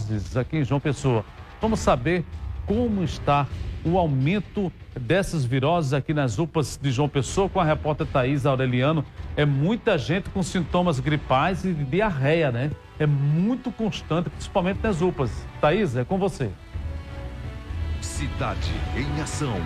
viroses aqui em João Pessoa. Vamos saber como está o aumento dessas viroses aqui nas UPAs de João Pessoa com a repórter Thaís Aureliano. É muita gente com sintomas gripais e de diarreia, né? É muito constante, principalmente nas UPAs. Thaís, é com você. Cidade em Ação.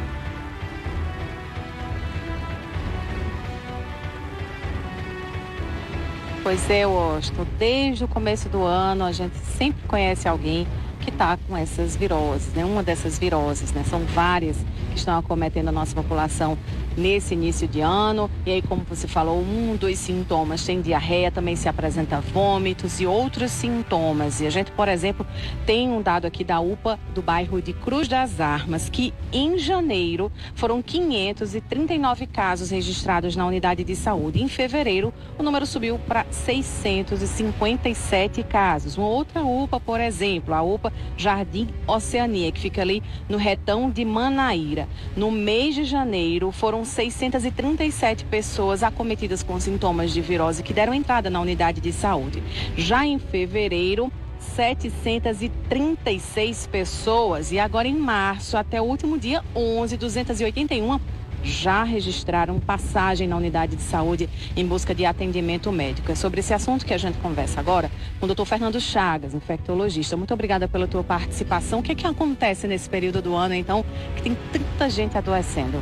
Pois é, Washington, desde o começo do ano a gente sempre conhece alguém que está com essas viroses, né? Uma dessas viroses, né? São várias que estão acometendo a nossa população nesse início de ano. E aí, como você falou, um dos sintomas tem diarreia, também se apresenta vômitos e outros sintomas. E a gente, por exemplo, tem um dado aqui da UPA do bairro de Cruz das Armas, que em janeiro foram 539 casos registrados na unidade de saúde. Em fevereiro, o número subiu para 657 casos. Uma outra UPA, por exemplo, a UPA Jardim Oceania, que fica ali no retão de Manaíra. No mês de janeiro, foram 637 pessoas acometidas com sintomas de virose que deram entrada na unidade de saúde. Já em fevereiro, 736 pessoas. E agora em março, até o último dia 11, 281 já registraram passagem na unidade de saúde em busca de atendimento médico. É sobre esse assunto que a gente conversa agora com o Dr. Fernando Chagas, infectologista. Muito obrigada pela tua participação. O que é que acontece nesse período do ano, então, que tem tanta gente adoecendo?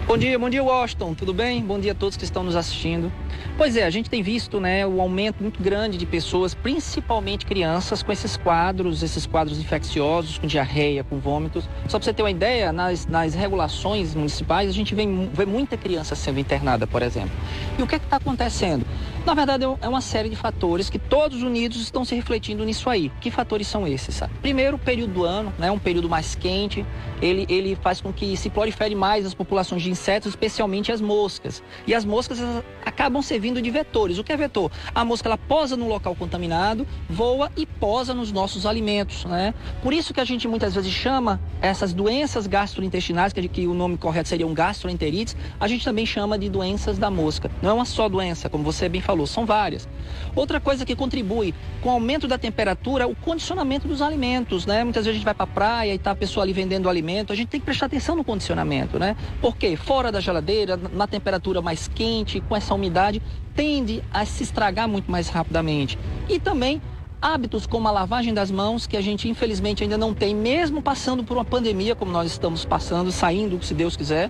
Bom dia, Washington, tudo bem? Bom dia a todos que estão nos assistindo. Pois é, a gente tem visto, né, o aumento muito grande de pessoas, principalmente crianças, com esses quadros infecciosos, com diarreia, com vômitos. Só para você ter uma ideia, nas regulações municipais, a gente vê muita criança sendo internada, por exemplo. E o que está acontecendo? Na verdade, é uma série de fatores que todos unidos estão se refletindo nisso aí. Que fatores são esses, sabe? Primeiro, o período do ano, né, um período mais quente, ele faz com que se prolifere mais as populações de insetos, especialmente as moscas. E as moscas acabam servindo de vetores. O que é vetor? A mosca, ela posa no local contaminado, voa e posa nos nossos alimentos, né? Por isso que a gente muitas vezes chama essas doenças gastrointestinais, que o nome correto seria gastroenterites, a gente também chama de doenças da mosca. Não é uma só doença, como você bem falou, são várias. Outra coisa que contribui com o aumento da temperatura é o condicionamento dos alimentos, né? Muitas vezes a gente vai para a praia e tá a pessoa ali vendendo alimento, a gente tem que prestar atenção no condicionamento, né? Porque fora da geladeira, na temperatura mais quente, com essa umidade, tende a se estragar muito mais rapidamente. E também hábitos como a lavagem das mãos, que a gente infelizmente ainda não tem, mesmo passando por uma pandemia como nós estamos passando, saindo, se Deus quiser.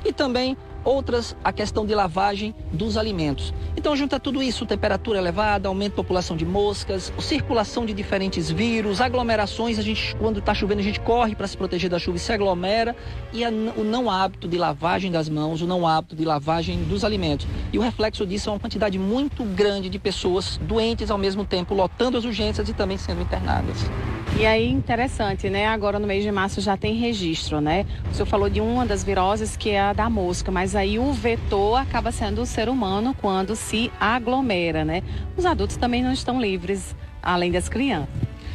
E também outras, a questão de lavagem dos alimentos. Então, junta tudo isso, temperatura elevada, aumento da população de moscas, circulação de diferentes vírus, aglomerações, quando está chovendo, a gente corre para se proteger da chuva e se aglomera, e o não hábito de lavagem das mãos, o não hábito de lavagem dos alimentos. E o reflexo disso é uma quantidade muito grande de pessoas doentes ao mesmo tempo, lotando as urgências e também sendo internadas. E aí, interessante, né? Agora no mês de março já tem registro, né? O senhor falou de uma das viroses que é a da mosca, mas aí o vetor acaba sendo o ser humano quando se aglomera, né? Os adultos também não estão livres, além das crianças.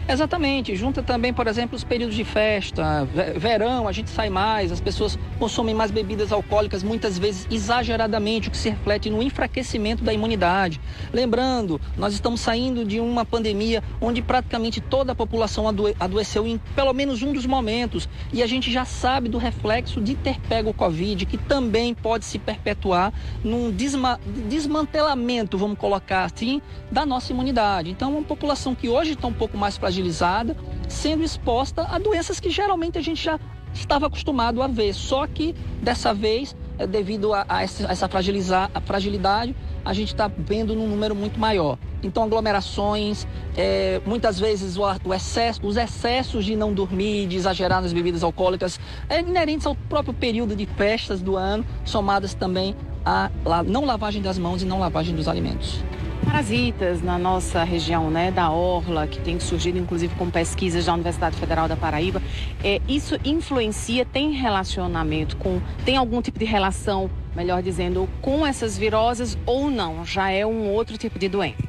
Exatamente, junta também, por exemplo, os períodos de festa, verão, a gente sai mais, as pessoas consomem mais bebidas alcoólicas, muitas vezes exageradamente, o que se reflete no enfraquecimento da imunidade. Lembrando, nós estamos saindo de uma pandemia onde praticamente toda a população adoeceu em pelo menos um dos momentos, e a gente já sabe do reflexo de ter pego o Covid, que também pode se perpetuar num desmantelamento, vamos colocar assim, da nossa imunidade. Então, uma população que hoje está um pouco mais fragilizada, sendo exposta a doenças que geralmente a gente já estava acostumado a ver, só que dessa vez, devido a essa fragilidade, a gente está vendo num número muito maior. Então, aglomerações, muitas vezes os excessos de não dormir, de exagerar nas bebidas alcoólicas, inerentes ao próprio período de festas do ano, somadas também à não lavagem das mãos e não lavagem dos alimentos. Parasitas na nossa região, né, da Orla, que tem surgido inclusive com pesquisas da Universidade Federal da Paraíba, isso influencia, tem relacionamento tem algum tipo de relação, melhor dizendo, com essas viroses ou não? Já é um outro tipo de doença?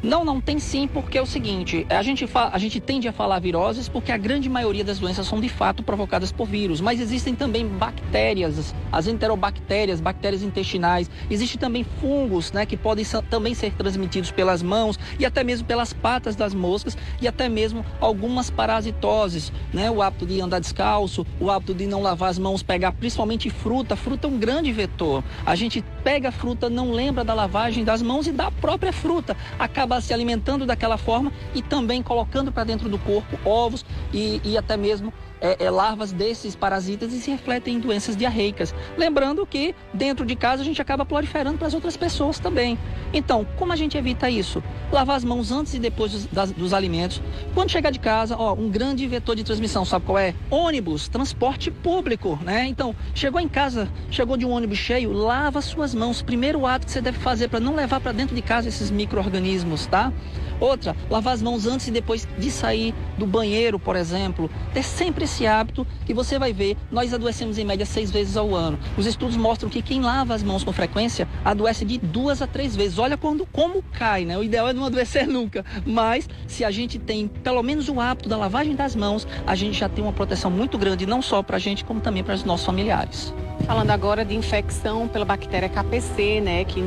Não tem sim, porque é o seguinte, a gente tende a falar viroses porque a grande maioria das doenças são de fato provocadas por vírus, mas existem também bactérias, as enterobactérias, bactérias intestinais, existem também fungos, né, que podem também ser transmitidos pelas mãos e até mesmo pelas patas das moscas e até mesmo algumas parasitoses, né, o hábito de andar descalço, o hábito de não lavar as mãos, pegar principalmente fruta é um grande vetor, a gente pega a fruta, não lembra da lavagem das mãos e da própria fruta, acaba se alimentando daquela forma e também colocando para dentro do corpo ovos e até mesmo larvas desses parasitas e se refletem em doenças diarreicas. Lembrando que dentro de casa a gente acaba proliferando para as outras pessoas também. Então, como a gente evita isso? Lavar as mãos antes e depois dos alimentos. Quando chegar de casa, um grande vetor de transmissão, sabe qual é? Ônibus, transporte público, né? Então, chegou em casa, chegou de um ônibus cheio, lava suas mãos. Primeiro ato que você deve fazer para não levar para dentro de casa esses micro-organismos, tá? Outra, lavar as mãos antes e depois de sair do banheiro, por exemplo. Ter sempre esse hábito que você vai ver, nós adoecemos em média 6 vezes ao ano. Os estudos mostram que quem lava as mãos com frequência adoece de 2 a 3 vezes. Olha como cai, né? O ideal é não adoecer nunca. Mas se a gente tem pelo menos o hábito da lavagem das mãos, a gente já tem uma proteção muito grande, não só para a gente, como também para os nossos familiares. Falando agora de infecção pela bactéria KPC, né? Que em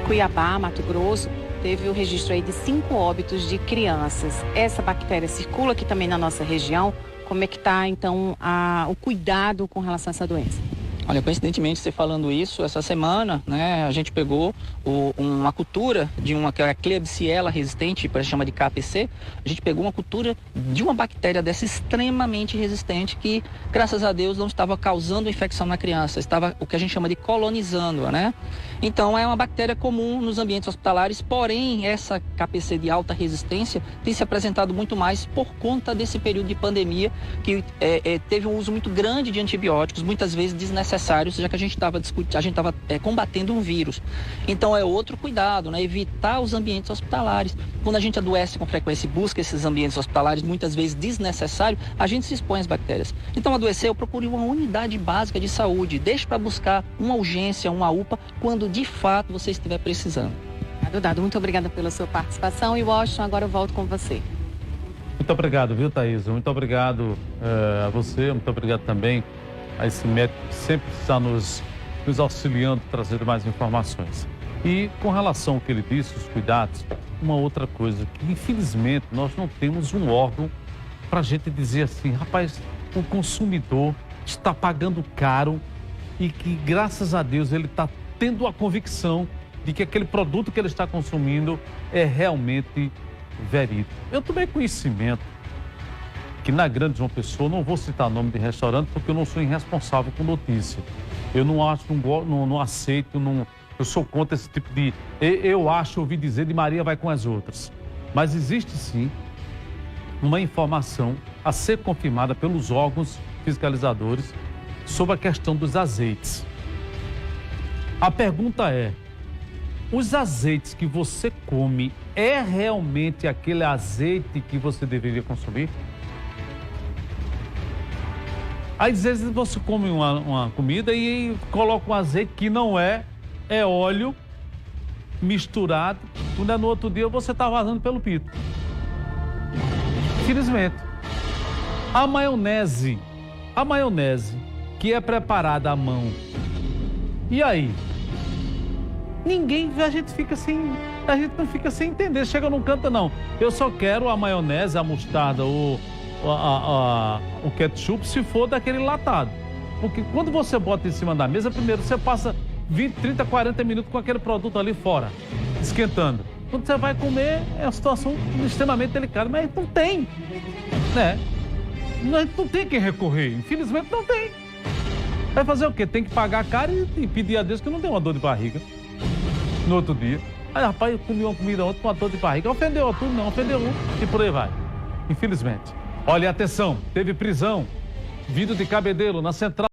Cuiabá, Mato Grosso, teve o registro aí de 5 óbitos de crianças. Essa bactéria circula aqui também na nossa região. Como é que está, então, o cuidado com relação a essa doença? Olha, coincidentemente, você falando isso, essa semana, né, a gente pegou uma cultura de que é a Klebsiella resistente, que chama de KPC, a gente pegou uma cultura de uma bactéria dessa extremamente resistente que, graças a Deus, não estava causando infecção na criança, estava o que a gente chama de colonizando, né? Então, é uma bactéria comum nos ambientes hospitalares, porém, essa KPC de alta resistência tem se apresentado muito mais por conta desse período de pandemia que teve um uso muito grande de antibióticos, muitas vezes desnecessários, já que a gente estava combatendo um vírus. Então é outro cuidado, né? Evitar os ambientes hospitalares. Quando a gente adoece com frequência e busca esses ambientes hospitalares, muitas vezes desnecessário, a gente se expõe às bactérias. Então adoeceu, procure uma unidade básica de saúde, deixe para buscar uma urgência, uma UPA, quando de fato você estiver precisando. Dado, muito obrigada pela sua participação e Washington, agora eu volto com você. Muito obrigado, viu, Thaís? Muito obrigado a você, muito obrigado também a esse médico que sempre está nos auxiliando, trazendo mais informações. E com relação ao que ele disse, os cuidados, uma outra coisa, que infelizmente nós não temos um órgão para a gente dizer assim, rapaz, o consumidor está pagando caro e que graças a Deus ele está tendo a convicção de que aquele produto que ele está consumindo é realmente verídico. Eu tomei conhecimento que na Grande João Pessoa, não vou citar nome de restaurante porque eu não sou irresponsável com notícia. Eu não acho, não aceito, eu sou contra esse tipo de... Eu acho, ouvi dizer, de Maria vai com as outras. Mas existe sim uma informação a ser confirmada pelos órgãos fiscalizadores sobre a questão dos azeites. A pergunta é, os azeites que você come é realmente aquele azeite que você deveria consumir? Às vezes você come uma comida e coloca um azeite que não é óleo misturado, quando no outro dia você está vazando pelo pito. Infelizmente. A maionese que é preparada à mão, e aí? A gente não fica sem entender, chega num canto não, eu só quero a maionese, a mostarda ou o ketchup se for daquele latado, porque quando você bota em cima da mesa, primeiro você passa 20, 30, 40 minutos com aquele produto ali fora, esquentando. Quando você vai comer, é uma situação extremamente delicada, mas não tem, né? Não tem quem recorrer, infelizmente não tem. Vai fazer o quê? Tem que pagar caro e pedir a Deus que não dê uma dor de barriga no outro dia. Aí, rapaz, eu comi uma comida ontem com uma dor de barriga. Ofendeu a tudo? Não, ofendeu um e por aí vai. Infelizmente. Olha, atenção, teve prisão, vindo de Cabedelo, na central.